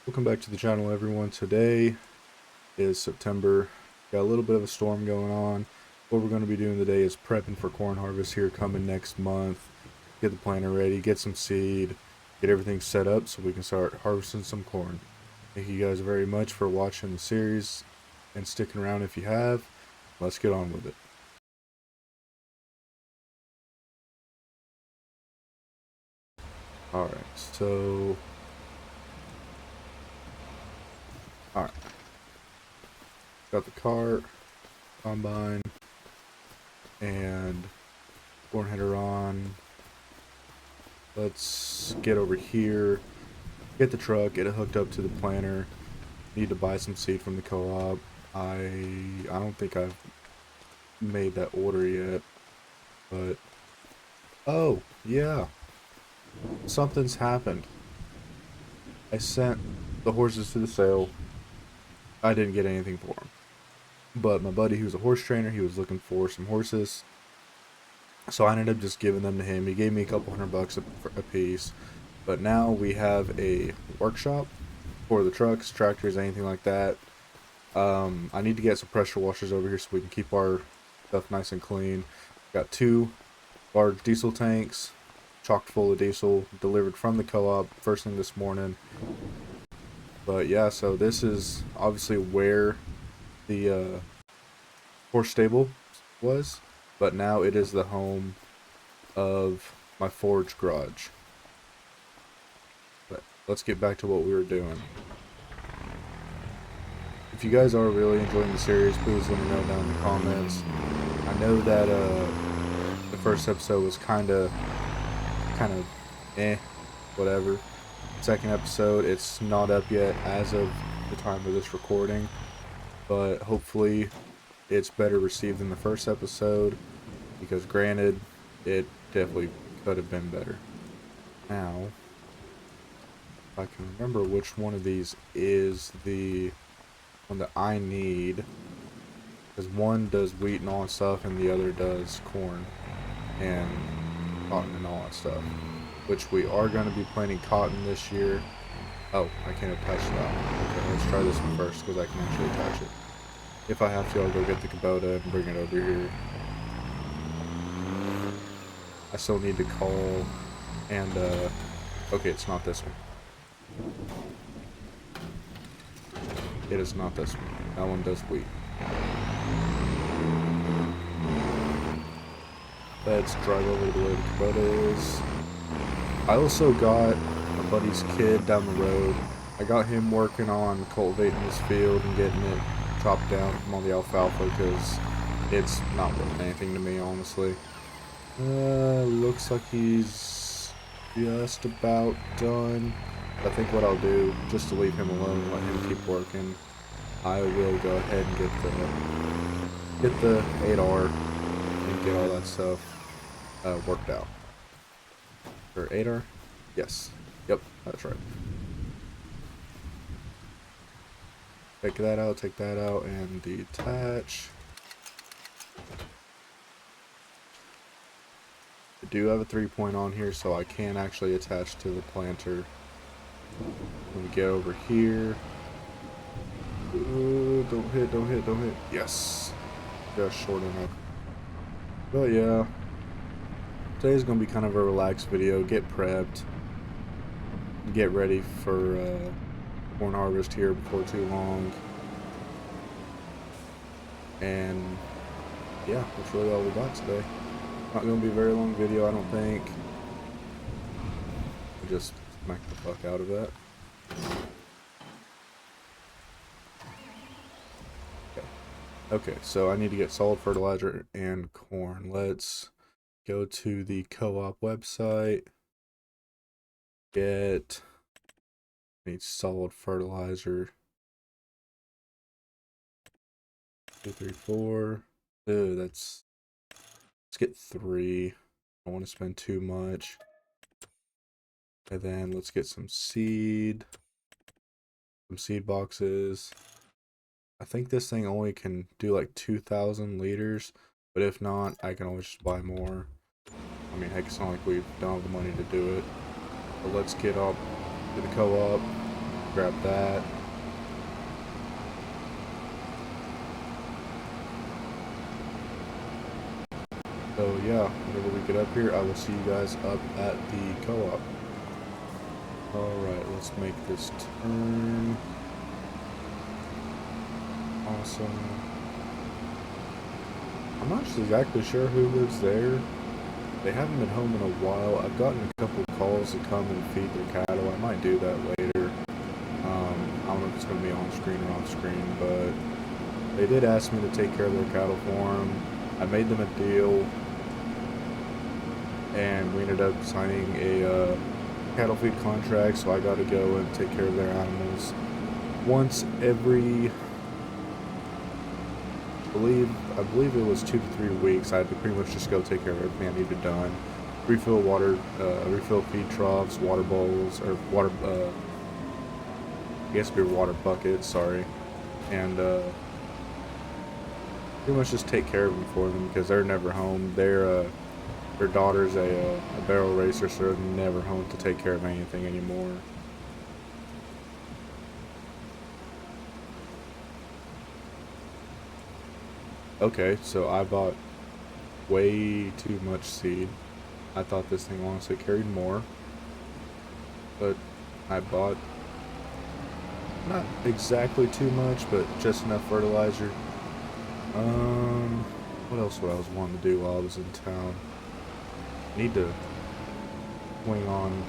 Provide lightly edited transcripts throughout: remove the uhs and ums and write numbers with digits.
Welcome back to the channel, everyone. Today is September. Got a little bit of a storm going on. What we're going to be doing today is prepping for corn harvest here coming next month. Get the planter ready, get some seed, get everything set up so we can start harvesting some corn. Thank you guys very much for watching the series and sticking around if you have. Let's get on with it. Alright, Alright. Got the cart, combine, and corn header on. Let's get over here, get the truck, get it hooked up to the planter. Need to buy some seed from the co-op. I don't think I've made that order yet, but oh yeah, something's happened. I sent the horses to the sale. I didn't get anything for them, but my buddy, who's a horse trainer, he was looking for some horses, so I ended up just giving them to him. He gave me a couple $100 a piece. But now we have a workshop for the trucks, tractors, anything like that. I need to get some pressure washers over here so we can keep our stuff nice and clean. Got 2 large diesel tanks, chock full of diesel, delivered from the co-op first thing this morning. But yeah, so this is obviously where the horse stable was, but now it is the home of my forage garage. But let's get back to what we were doing. If you guys are really enjoying the series, please let me know down in the comments. I know that the first episode was kind of whatever. Second episode, it's not up yet as of the time of this recording, but hopefully it's better received than the first episode, because granted, it definitely could have been better. Now, if I can remember which one of these is the one that I need, because one does wheat and all that stuff and the other does corn and cotton and all that stuff, which we are going to be planting cotton this year. Oh, I can't attach that. Okay, let's try this one first because I can actually attach it. If I have to, I'll go get the Kubota and bring it over here. I still need to call and okay, it's not this one. It is not this one. That one does wheat. Let's drive over to where the Kubota is. I also got my buddy's kid down the road. I got him working on cultivating his field and getting it chopped down from all the alfalfa because it's not worth anything to me, honestly. Looks like he's just about done. I think what I'll do, just to leave him alone and let him keep working, I will go ahead and get the 8R and get all that stuff worked out. Or 8R? Yes. Yep, that's right. Take that out, and detach. I do have a 3-point on here, so I can actually attach to the planter. Let me get over here. Ooh, don't hit. Yes. Just short enough. But yeah. Today's going to be kind of a relaxed video. Get prepped. Get ready for corn harvest here before too long. And yeah, that's really all we got today. Not going to be a very long video, I don't think. I'll just smack the fuck out of that. Okay, so I need to get solid fertilizer and corn. Let's go to the co-op website. Need solid fertilizer. 2, 3, 4. Ooh, let's get 3. I don't want to spend too much. And then let's get some seed boxes. I think this thing only can do like 2,000 liters, but if not, I can always just buy more. I mean, heck, it's not like we don't have the money to do it. But let's get up to the co-op, grab that. So yeah, whenever we get up here, I will see you guys up at the co-op. Alright, let's make this turn. Awesome. I'm not exactly sure who lives there. They haven't been home in a while. I've gotten a couple calls to come and feed their cattle. I might do that later. I don't know if it's going to be on screen or off screen, but they did ask me to take care of their cattle for them. I made them a deal, and we ended up signing a cattle feed contract, so I got to go and take care of their animals once every, I believe it was 2 to 3 weeks. I had to pretty much just go take care of everything I needed done. Refill water, refill feed troughs, water bowls, or water, I guess it'd be water buckets, sorry. And pretty much just take care of them for them because they're never home. Their daughter's a barrel racer, so they're never home to take care of anything anymore. Okay, so I bought way too much seed. I thought this thing honestly carried more, but I bought not exactly too much, but just enough fertilizer. What else would I was wanting to do while I was in town? Need to swing on.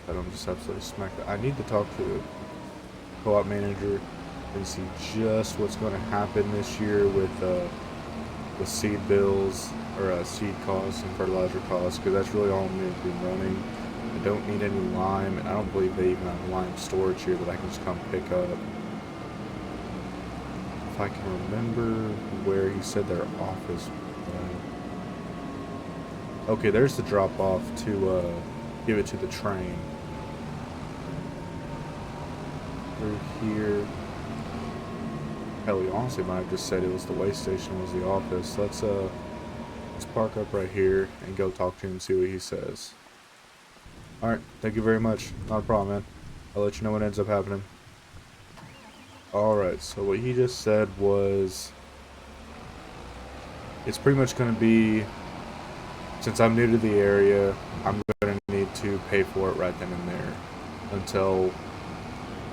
I don't just absolutely smack that. I need to talk to the co-op manager and see just what's going to happen this year with seed bills or seed costs and fertilizer costs, because that's really all I'm going to be running. I don't need any lime, and I don't believe they even have lime storage here that I can just come pick up. If I can remember where he said their office was. Okay, there's the drop off to give it to the train. Through here. Hell, he honestly might have just said it was the way station was the office. Let's park up right here and go talk to him and see what he says. Alright, thank you very much. Not a problem, man. I'll let you know what ends up happening. Alright, so what he just said was it's pretty much going to be, since I'm new to the area, I'm going to need to pay for it right then and there until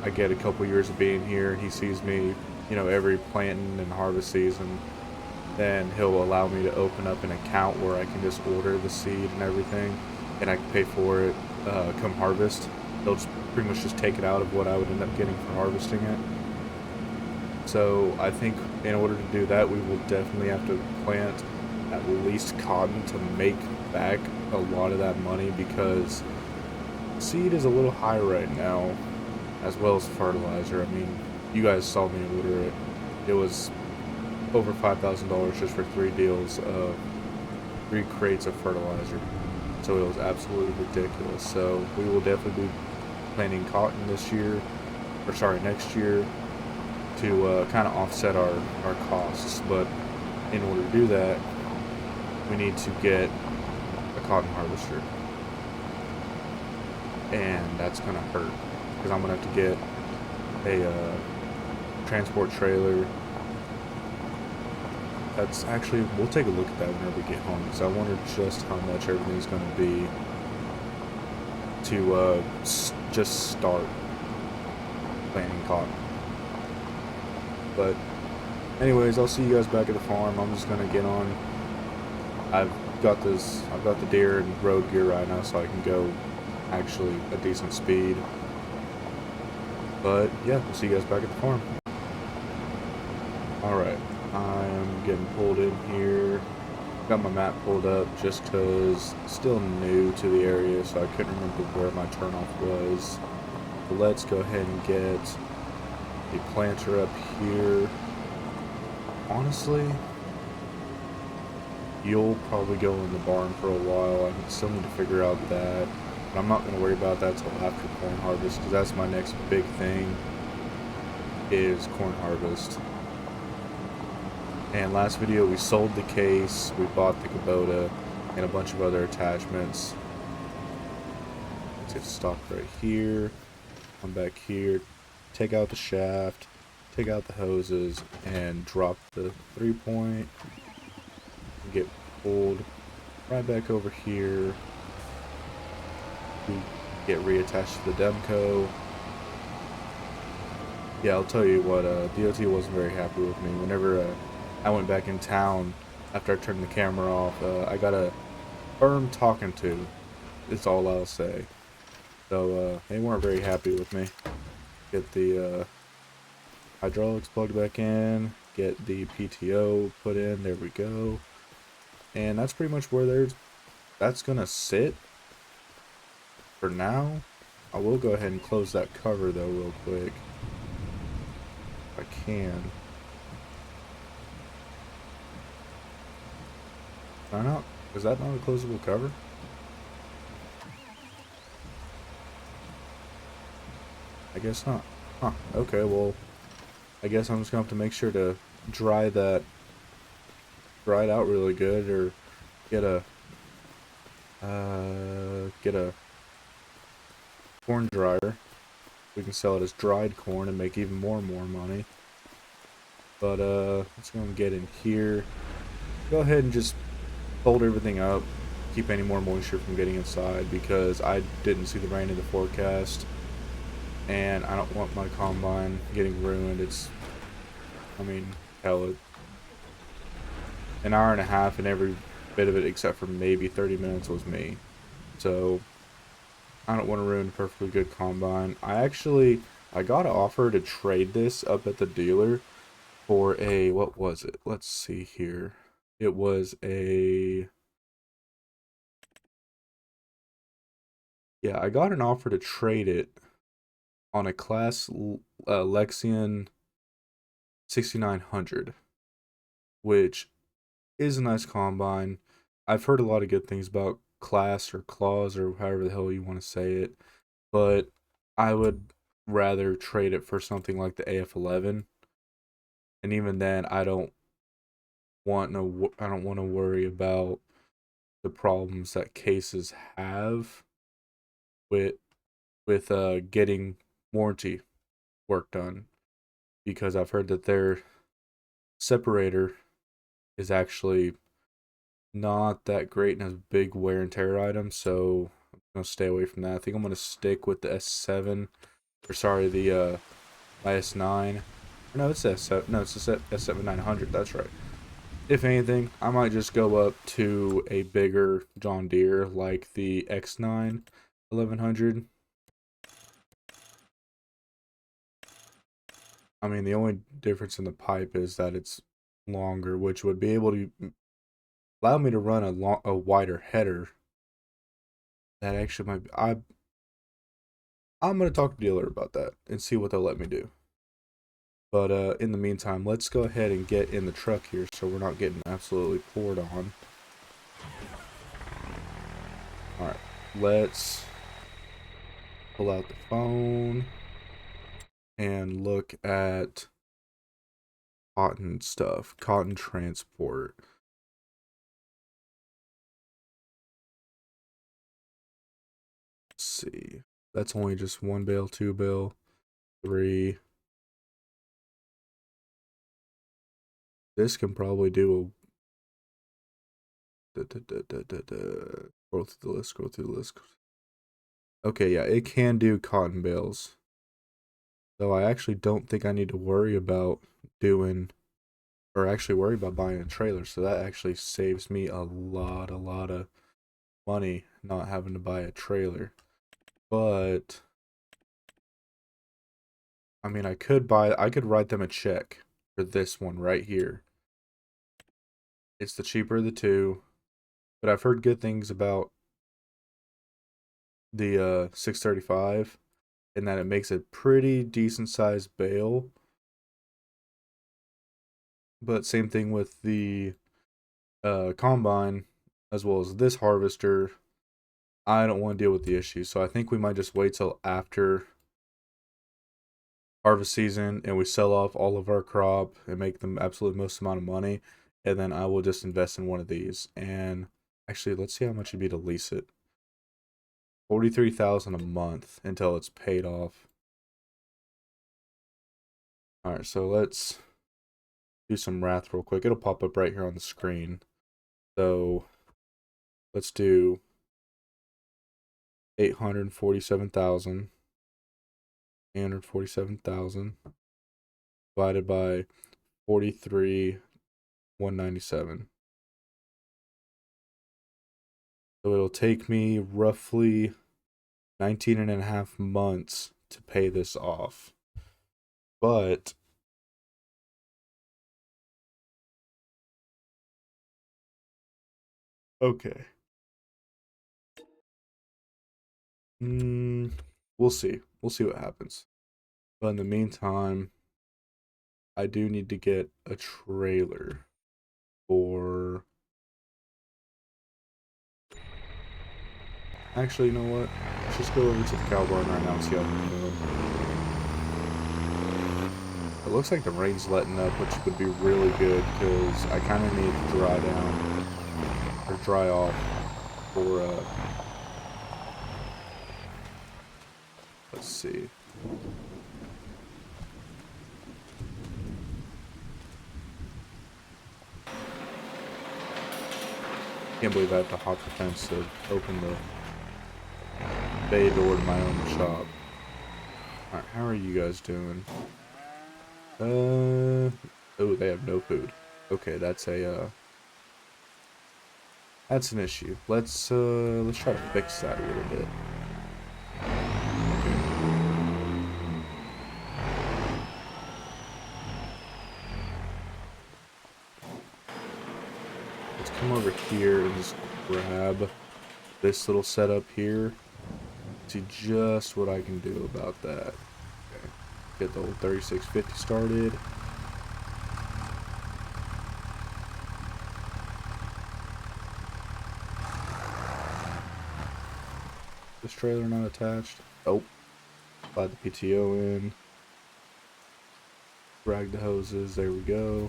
I get a couple years of being here and he sees me, you know, every planting and harvest season. Then he'll allow me to open up an account where I can just order the seed and everything, and I can pay for it come harvest. They'll just pretty much just take it out of what I would end up getting for harvesting it. So I think in order to do that, we will definitely have to plant at least cotton to make back a lot of that money, because seed is a little high right now, as well as fertilizer. I mean, you guys saw me order it. It was over $5,000 just for 3 deals of 3 crates of fertilizer. So it was absolutely ridiculous. So we will definitely be planting cotton this year, or sorry, next year, to kind of offset our costs. But in order to do that, we need to get a cotton harvester, and that's gonna hurt because I'm gonna have to get a transport trailer. That's actually, we'll take a look at that whenever we get home, because I wonder just how much everything's going to be to just start planting cotton. But anyways, I'll see you guys back at the farm. I'm just going to get on. I've got the deer and road gear right now, so I can go actually a decent speed. But yeah, we'll see you guys back at the farm. Alright. I'm getting pulled in here. Got my map pulled up just because still new to the area, so I couldn't remember where my turnoff was. But let's go ahead and get the planter up here. Honestly, you'll probably go in the barn for a while. I still need to figure out that. But I'm not going to worry about that till after corn harvest, because that's my next big thing, is corn harvest. And last video we sold the case, we bought the Kubota, and a bunch of other attachments. It's stock right here. Come back here, take out the shaft, take out the hoses, and drop the 3-point. Get pulled right back over here. We get reattached to the Demco. Yeah, I'll tell you what, DOT wasn't very happy with me. Whenever I went back in town after I turned the camera off, I got a firm talking to. That's all I'll say. So they weren't very happy with me. Get the hydraulics plugged back in, get the PTO put in, there we go. And that's pretty much where that's gonna sit for now. I will go ahead and close that cover though real quick. If I can. Why not? Is that not a closable cover? I guess not. Huh, okay, well, I guess I'm just gonna have to make sure to dry it out really good, or get a corn dryer. We can sell it as dried corn and make even more money. But let's go and get in here. Go ahead and just fold everything up. Keep any more moisture from getting inside, because I didn't see the rain in the forecast. And I don't want my combine getting ruined. I mean, hell, an hour and a half, and every bit of it except for maybe 30 minutes was me. So I don't want to ruin a perfectly good combine. I got an offer to trade this up at the dealer for a, what was it? Let's see here. It was a, yeah, I got an offer to trade it on a class Lexion 6900, which is a nice combine. I've heard a lot of good things about class or claws or however the hell you want to say it, but I would rather trade it for something like the AF11. And even then, I don't want to worry about the problems that cases have with getting warranty work done, because I've heard that their separator is actually not that great and has big wear and tear items, so I'm gonna stay away from that. I think I'm gonna stick with the S7, or sorry, the my S9. No, it's S7. No, it's the S7 900. That's right. If anything, I might just go up to a bigger John Deere like the X9 1100. I mean, the only difference in the pipe is that it's longer, which would be able to allow me to run a wider header. That actually might be, I'm gonna talk to the dealer about that and see what they'll let me do. But in the meantime, let's go ahead and get in the truck here so we're not getting absolutely poured on. Alright, let's pull out the phone and look at cotton stuff, cotton transport. Let's see. That's only just 1 bale, 2 bale, 3. This can probably do a scroll through the list, scroll through the list. Okay, yeah, it can do cotton bales. So I actually don't think I need to worry about worry about buying a trailer. So that actually saves me a lot of money not having to buy a trailer. But I mean, I could write them a check for this one right here. It's the cheaper of the two, but I've heard good things about the 635, in that it makes a pretty decent sized bale. But same thing with the combine, as well as this harvester. I don't want to deal with the issue, so I think we might just wait till after harvest season and we sell off all of our crop and make the absolute most amount of money, and then I will just invest in one of these. And actually, let's see how much it'd be to lease it. $43,000 a month until it's paid off. All right, so let's do some math real quick. It'll pop up right here on the screen. So let's do 847,000 divided by 43,197. So it'll take me roughly 19 and a half months to pay this off. But okay. We'll see. We'll see what happens. But in the meantime, I do need to get a trailer for... Actually, you know what? Let's just go over to the cow barn right now and see how I'm doing. It looks like the rain's letting up, which would be really good because I kind of need to dry down or dry off for let's see. Can't believe I have to hop the fence to open the bay door to my own shop. Alright, how are you guys doing? Oh, they have no food. Okay, that's an issue. Let's try to fix that a little bit. Okay. Let's come over here and just grab this little setup here. See just what I can do about that. Okay. Get the old 3650 started. This trailer not attached. Oh, slide the PTO in. Drag the hoses. There we go.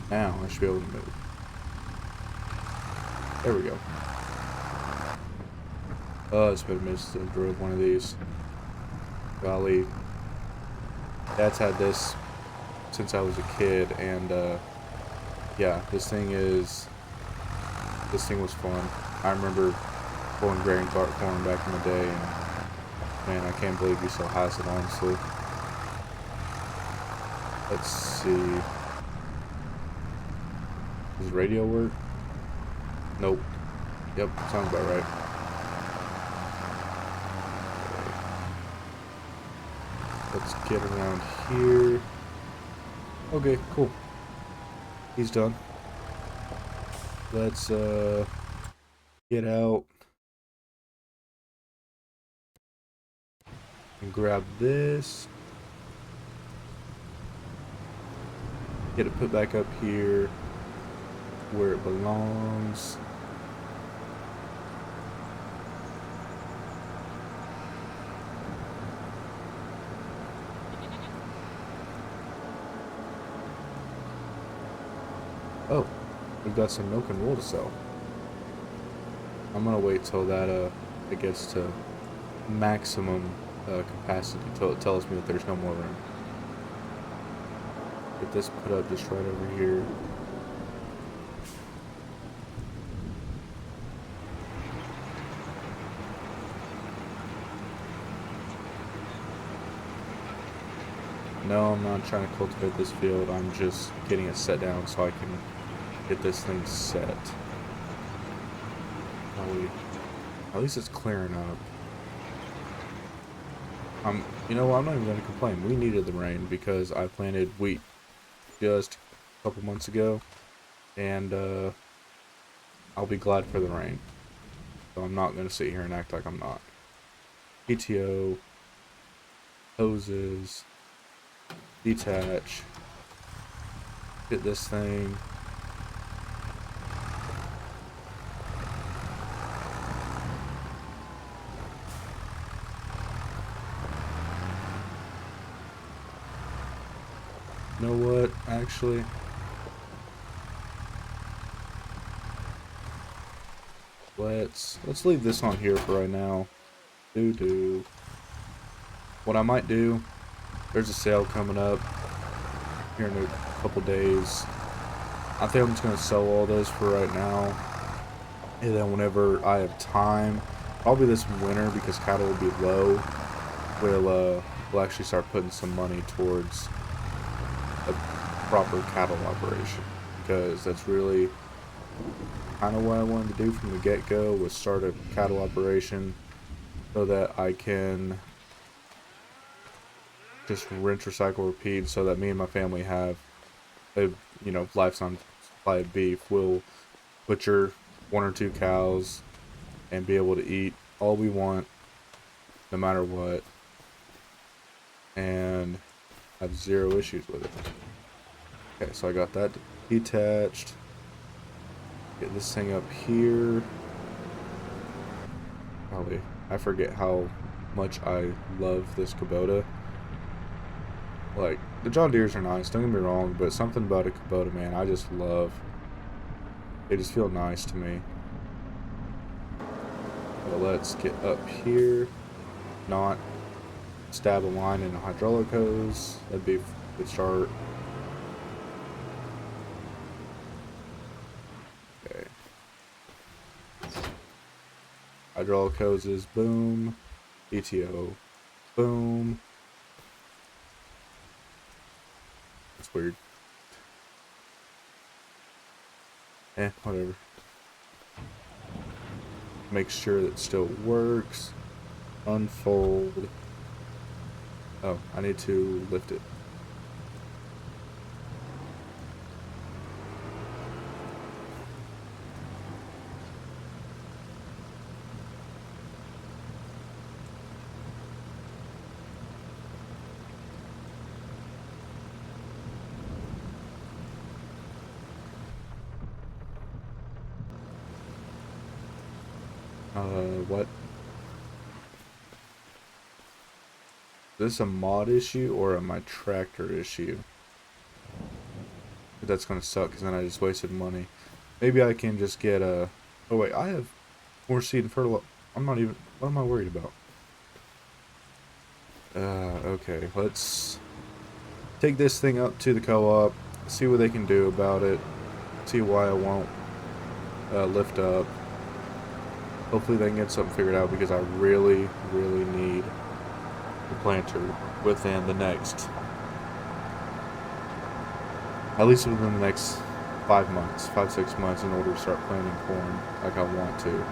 Now I should be able to move. There we go. Oh, it's been a minute since I drove one of these. Golly. Dad's had this since I was a kid, and yeah, this thing was fun. I remember pulling grain cart corn back in the day, and man, I can't believe he still has it, honestly. Let's see. Does radio work? Nope. Yep, sounds about right. Let's get around here. Okay, cool. He's done. Let's get out and grab this. Get it put back up here where it belongs. Oh, we've got some milk and wool to sell. I'm gonna wait till that it gets to maximum capacity till it tells me that there's no more room. Get this put up just right over here. No, I'm not trying to cultivate this field. I'm just getting it set down so I can get this thing set. At least it's clearing up. You know what? I'm not even going to complain. We needed the rain because I planted wheat just a couple months ago, and I'll be glad for the rain. So I'm not going to sit here and act like I'm not. PTO, hoses, detach, get this thing. You know what, actually, let's leave this on here for right now. What I might do, there's a sale coming up here in a couple days. I think I'm just gonna sell all those for right now, and then whenever I have time, probably this winter because cattle will be low, we'll actually start putting some money towards a proper cattle operation, because that's really kind of what I wanted to do from the get-go, was start a cattle operation so that I can just rinse, recycle, repeat, so that me and my family have a, lifetime supply of beef. We'll butcher 1 or 2 cows and be able to eat all we want, no matter what, and have 0 issues with it. Okay, so I got that detached. Get this thing up here. Golly, I forget how much I love this Kubota. Like, the John Deeres are nice, don't get me wrong, but something about a Kubota, man, I just love. They just feel nice to me. So let's get up here. Not stab a line in a hydraulic hose. That'd be a good start. Okay. Hydraulic hoses, boom. ETO, boom. That's weird. Whatever. Make sure that still works. Unfold. Oh, I need to lift it. What? Is this a mod issue or a my tractor issue? But that's gonna suck, because then I just wasted money. Maybe I can just get a... Oh wait, I have more seed and fertilizer. I'm not even... What am I worried about? Okay, let's take this thing up to the co-op, see what they can do about it, see why I won't lift up. Hopefully they can get something figured out, because I really, really need the planter within the next, at least within the next 5 months, 5-6 months, in order to start planting corn like I want to.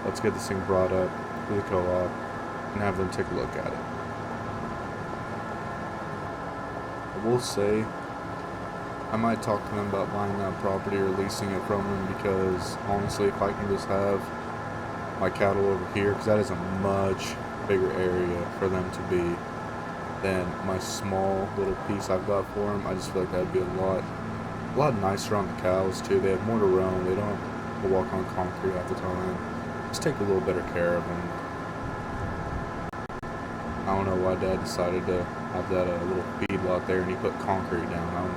Let's get this thing brought up to the co-op and have them take a look at it. I will say, I might talk to them about buying that property or leasing it from them, because honestly, if I can just have my cattle over here, because that is a much bigger area for them to be than my small little piece I've got for them. I just feel like that'd be a lot nicer on the cows too. They have more to roam. They don't have to walk on concrete half the time. Just take a little better care of them. I don't know why Dad decided to have that little feedlot there and he put concrete down.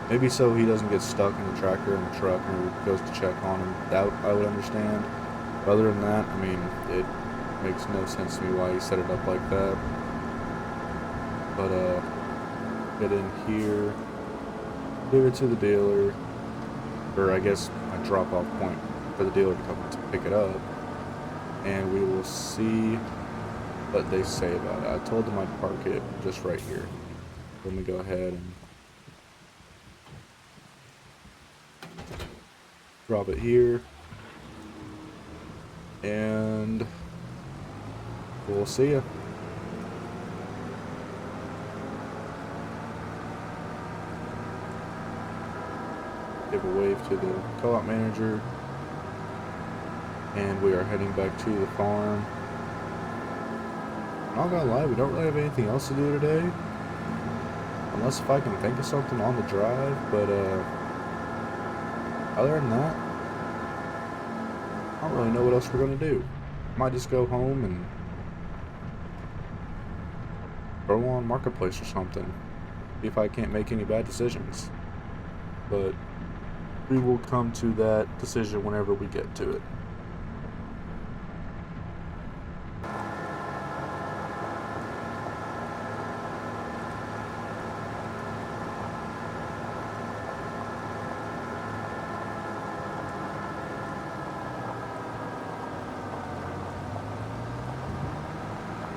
Maybe so he doesn't get stuck in the tractor and the truck and goes to check on him. That I would understand. But other than that, I mean, it makes no sense to me why he set it up like that. But get in here, give it to the dealer, or I guess a drop-off point for the dealer to come to pick it up, and we will see what they say about it. I told them I'd park it just right here. Let me go ahead and drop it here, and we'll see ya. Give a wave to the co-op manager, and we are heading back to the farm. I'm not gonna lie, we don't really have anything else to do today, unless if I can think of something on the drive, but other than that, I don't really know what else we're gonna do. Might just go home and throw on Marketplace or something, see if I can't make any bad decisions. But we will come to that decision whenever we get to it.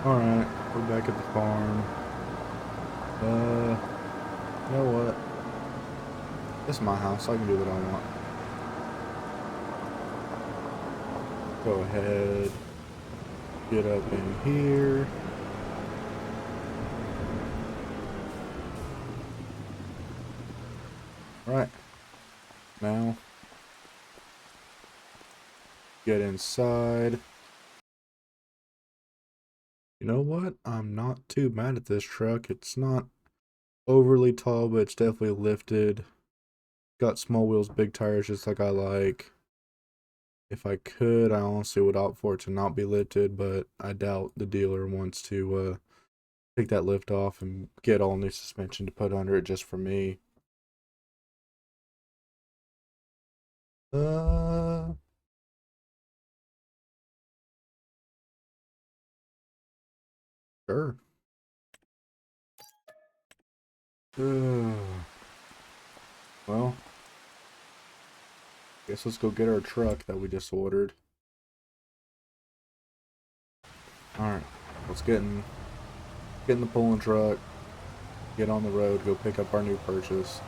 Alright, we're back at the farm. You know what? This is my house, I can do what I want. Go ahead, get up in here. Right, now, get inside. You know what? I'm not too mad at this truck. It's not overly tall, but it's definitely lifted. Got small wheels, big tires, just like I like. If I could, I honestly would opt for it to not be lifted, but I doubt the dealer wants to take that lift off and get all new suspension to put under it just for me. Sure. Well, guess let's go get our truck that we just ordered. Alright, let's get in the pulling truck, get on the road, go pick up our new purchase.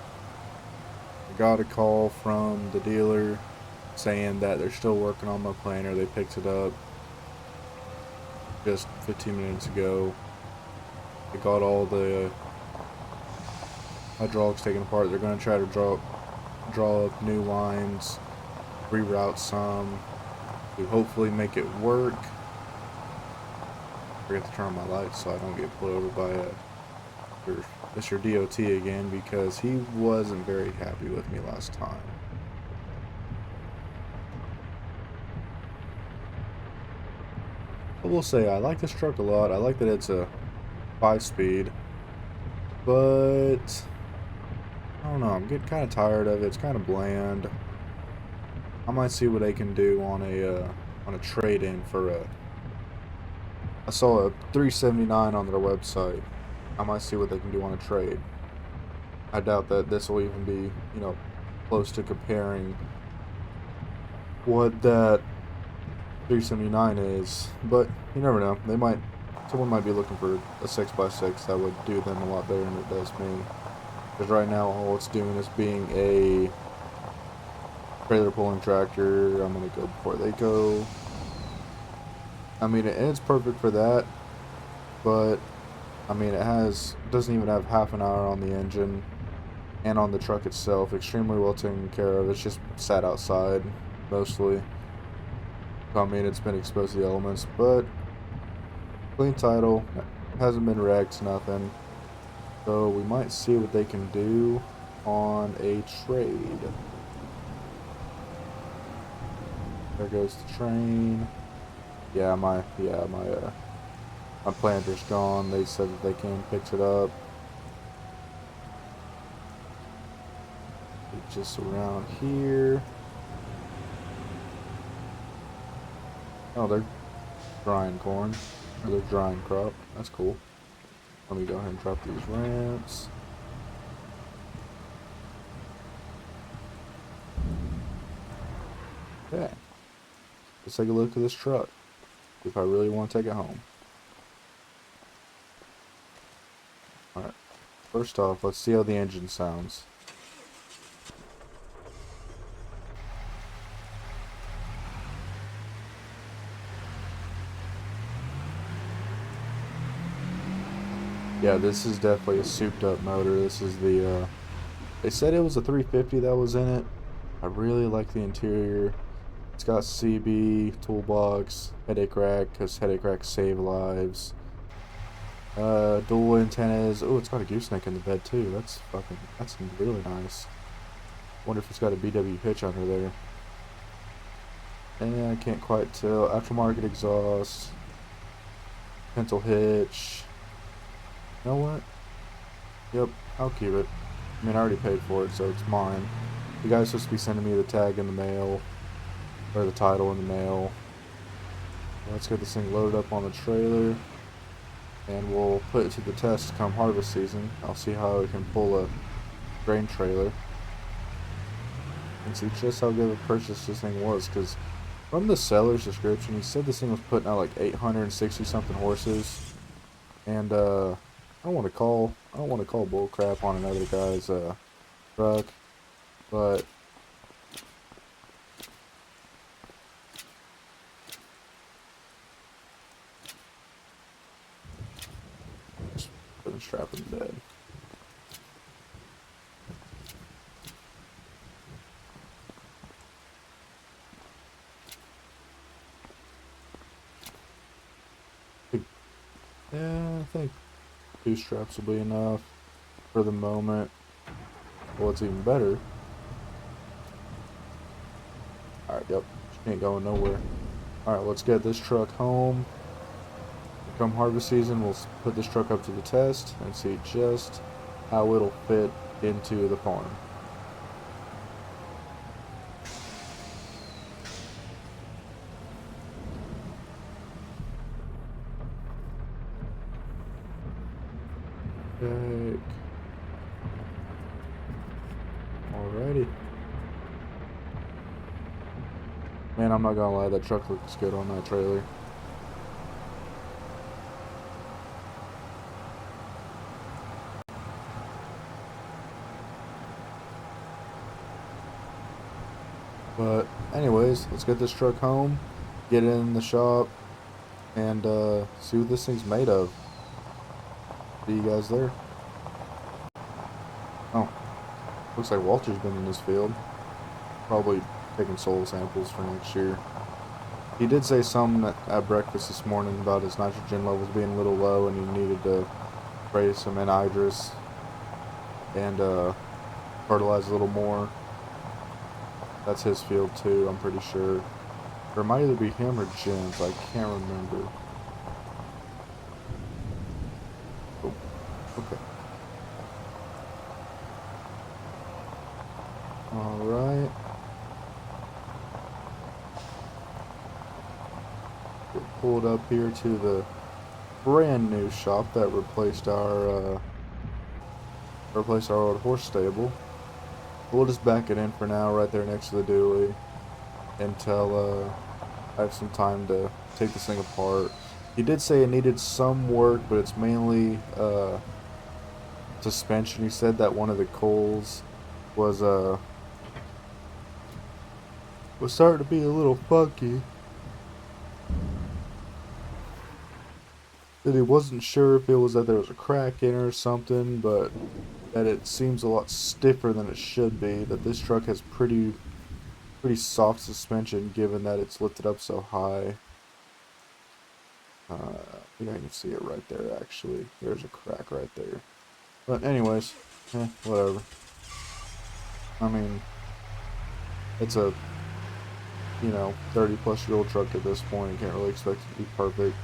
I got a call from the dealer saying that they're still working on my planter. They picked it up just 15 minutes ago. They got all the hydraulics taken apart. They're going to try to draw up new lines, reroute some, to hopefully make it work. I forget to turn on my lights so I don't get pulled over by Mr. DOT again, because he wasn't very happy with me last time. I will say I like this truck a lot. I like that it's a 5-speed, but I don't know, I'm getting kind of tired of it. It's kind of bland. I might see what they can do on a trade-in for a. I saw a 379 on their website. I might see what they can do on a trade. I doubt that this will even be, you know, close to comparing what that 379 is, but you never know. Someone might be looking for a 6x6 that would do them a lot better than it does me. Because right now, all it's doing is being a trailer pulling tractor. I'm gonna go before they go. I mean, it's perfect for that, but I mean, doesn't even have half an hour on the engine and on the truck itself. Extremely well taken care of. It's just sat outside mostly. I mean, it's been exposed to the elements, but clean title, hasn't been wrecked, nothing. So we might see what they can do on a trade. There goes the train. Yeah, my planter's gone. They said that they came and picked it up. It's just around here. Oh, they're drying corn. Or they're drying crop. That's cool. Let me go ahead and drop these ramps. Okay. Let's take a look at this truck. If I really want to take it home. Alright. First off, let's see how the engine sounds. Yeah, this is definitely a souped up motor. This is the, they said it was a 350 that was in it. I really like the interior. It's got CB, toolbox, headache rack, because headache racks save lives. Dual antennas. Oh, it's got a gooseneck in the bed too. That's really nice. Wonder if it's got a BW hitch under there. And I can't quite tell. Aftermarket exhaust. Pencil hitch. You know what? Yep, I'll keep it. I mean, I already paid for it, so it's mine. The guy's supposed to be sending me the tag in the mail, or the title in the mail. Let's get this thing loaded up on the trailer, and we'll put it to the test come harvest season. I'll see how it can pull a grain trailer, and see just how good of a purchase this thing was, because from the seller's description, he said this thing was putting out like 860 something horses, and I don't want to call bull crap on another guy's truck, but just put a strap in the bed. Yeah, I think 2 straps will be enough for the moment. Well, what's even better. Alright, yep. She ain't going nowhere. Alright, let's get this truck home. Come harvest season, we'll put this truck up to the test and see just how it'll fit into the farm. Okay. Alrighty. Man, I'm not gonna lie, that truck looks good on that trailer. But anyways, let's get this truck home, get it in the shop, and see what this thing's made of. See you guys there. Oh, looks like Walter's been in this field. Probably taking soil samples for next year. He did say something at breakfast this morning about his nitrogen levels being a little low and he needed to spray some anhydrous and fertilize a little more. That's his field too, I'm pretty sure. Or it might either be him or Jim's, I can't remember. Oh, okay. Alright. We'll pull it up here to the brand new shop that replaced our old horse stable. We'll just back it in for now right there next to the dually until I have some time to take this thing apart. He did say it needed some work, but it's mainly suspension. He said that one of the coils was starting to be a little funky. That he wasn't sure if it was that there was a crack in it or something, but that it seems a lot stiffer than it should be. That this truck has pretty soft suspension, given that it's lifted up so high. I think I can see it right there. Actually, there's a crack right there. But anyways, whatever. I mean, it's a 30-plus-year-old truck at this point. You can't really expect it to be perfect.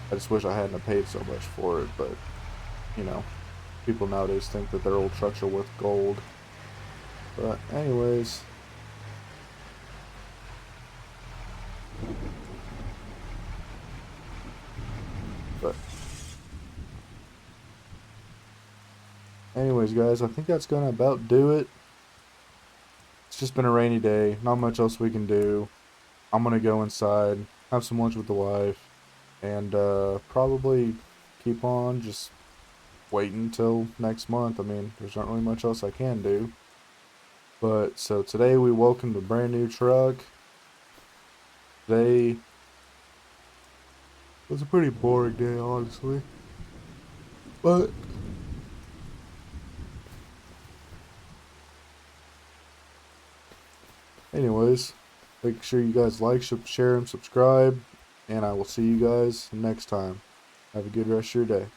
I just wish I hadn't paid so much for it, but, people nowadays think that their old trucks are worth gold. But, anyways. Anyways, guys, I think that's gonna about do it. It's just been a rainy day. Not much else we can do. I'm gonna go inside, have some lunch with the wife, and probably keep on just waiting until next month. I mean, there's not really much else I can do. But so today we welcomed a brand new truck. Today was a pretty boring day, honestly. But anyways, make sure you guys like, share, and subscribe. And I will see you guys next time. Have a good rest of your day.